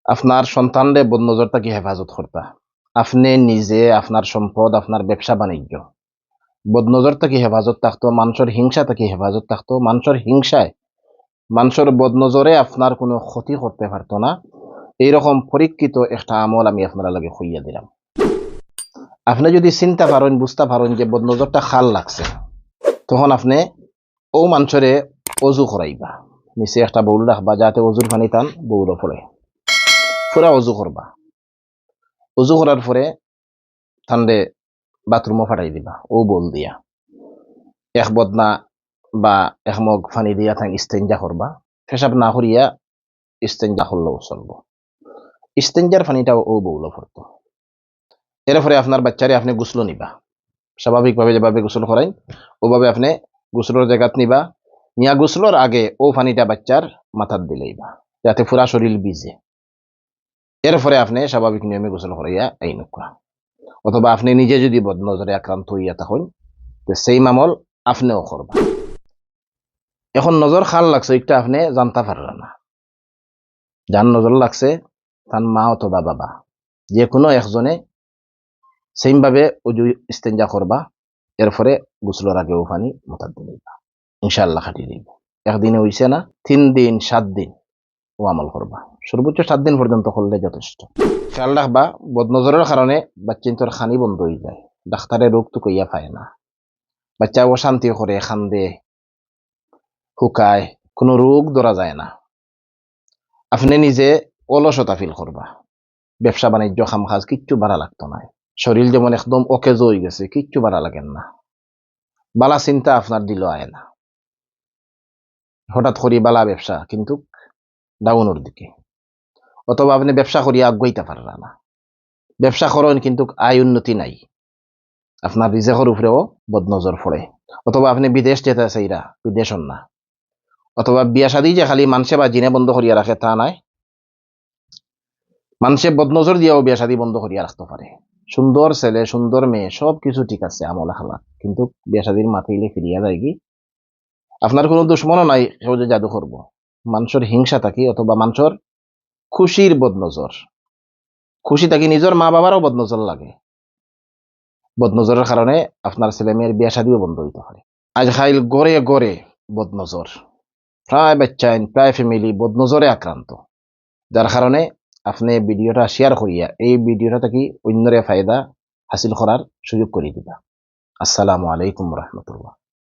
আপনার সন্তানরে বদনজর থেকে হেফাজত করতা। আপনি নিজে আপনার সম্পদ, আপনার ব্যবসা বাণিজ্য বদনজর থেকে হেফাজত থাকতো, মানুষের হিংসা থেকে হেফাজত থাকতো, মানুষের হিংসায় মানুষের বদনজরে আপনার কোনো ক্ষতি করতে পারতো না। এইরকম পরীক্ষিত একটা আমল আমি আপনারা লাগে হইয়া দিলাম। আপনি যদি চিন্তা পারেন, বুঝতে পারেন যে বদনজরটা খাল লাগছে, তখন আপনি ও মানুষরে অজু করাইবা। নিচে একটা বউল রাখবা, যাতে অজুর পানি টান বউল পড়ে, পুরা অজু করবা। অজু করার পরে ঠান্ডে বাথরুমও ফাটাই দিবা ও বল দিয়া। এক বদনা বা এক মগ পানি দিয়া থাক ইস্তেঞ্জা করবা। পেশাব না করিয়া ইস্তেঞ্জা করলেও চলবো। ইস্তেঞ্জার পানিটাও ও বউল পড়তো। এরপরে আপনার বাচ্চারে আপনি গোসল নিবা। স্বাভাবিকভাবে যেভাবে গোসল করাই ওভাবে আপনি গোসলের জায়গাত নিবা। নিয়া গোসলের আগে ও পানিটা বাচ্চার মাথার দিলেইবা, যাতে পুরা শরীর ভিজে। এরপরে আপনি স্বাভাবিক নিয়মে গোসল করাইয়া এই নকা। অথবা আপনি নিজে যদি বদনজরে আক্রান্ত হইয়া থাকেন, সেই আমল আপনিও করবা। এখন নজর খাল লাগছে, একটা আপনি জানতে পারলেন না। যার নজর লাগছে তার মা অথবা বাবা যে কোনো একজনে সেম ভাবে উজু ইস্তেঞ্জা করবা। এরপরে গোসলের আগেও পানি মাথার দিলেইবা, ইনশাআল্লাহ খাটিয়ে দিব। একদিনে হইছে না, 3 দিন 7 দিন ও আমল করবা। সর্বোচ্চ 7 দিন পর্যন্ত করলে যথেষ্ট। খেয়াল রাখবা, বদনজরের কারণে বাচ্চার খানি বন্ধ হয়ে যায়। ডাক্তারের রোগ তো কইয়া পায় না। বাচ্চা অশান্তি করে, খান্দে, শুকায়, কোনো রোগ ধরা যায় না। আপনি নিজে অলসতা ফিল করবা। ব্যবসা বাণিজ্য খাম কাজ কিচ্ছু বাড়া লাগতো না। শরীর যেমন একদম অকেজ হয়ে গেছে, কিচ্ছু বাড়া লাগেন না। বালা চিন্তা আপনার দিল আয় না। হঠাৎ করি বালা ব্যবসা কিন্তু ডাউনের দিকে, অথবা আপনি ব্যবসা করিয়া আগাইতে পারলা না। ব্যবসা করেন কিন্তু আয় উন্নতি নাই, আপনার রিজেকের উপরেও বদনজর পড়ে। অথবা আপনি বিদেশ যেতে চাইরা, বিদেশন না। অথবা বিয়া শাদী যে খালি মানুষে বা জিনে বন্ধ করিয়া রাখে তা নাই। মানুষে বদনজর দিয়েও বিয়া শাদী বন্ধ করিয়া রাখতে পারে। সুন্দর ছেলে, সুন্দর মেয়ে, সব কিছু ঠিক আছে, আমল খালা, কিন্তু বিয়া শাদীর মাথাইলে ফিরিয়া যায় কি আপনার কোনো দুশ্মনও নাই কেউ যে জাদু করবো। মানুষের হিংসা থাকি, অথবা মানুষের খুশির বদনজর। খুশি থাকি নিজের মা বাবারও বদনজর লাগে। বদনজরের কারণে আপনার ছেলে মেয়ের বিয়া শাদীও বন্ধ হইতে পারে। আজ খাইল গড়ে গড়ে বদনজর, প্রায় বাচ্চাইন, প্রায় ফ্যামিলি বদনজরে আক্রান্ত। যার কারণে আপনি ভিডিওটা শেয়ার করিয়া এই ভিডিওটা থেকে অন্যরে ফায়দা হাসিল করার সুযোগ করে দিবা। আসসালামু আলাইকুম রহমতুল্লাহ।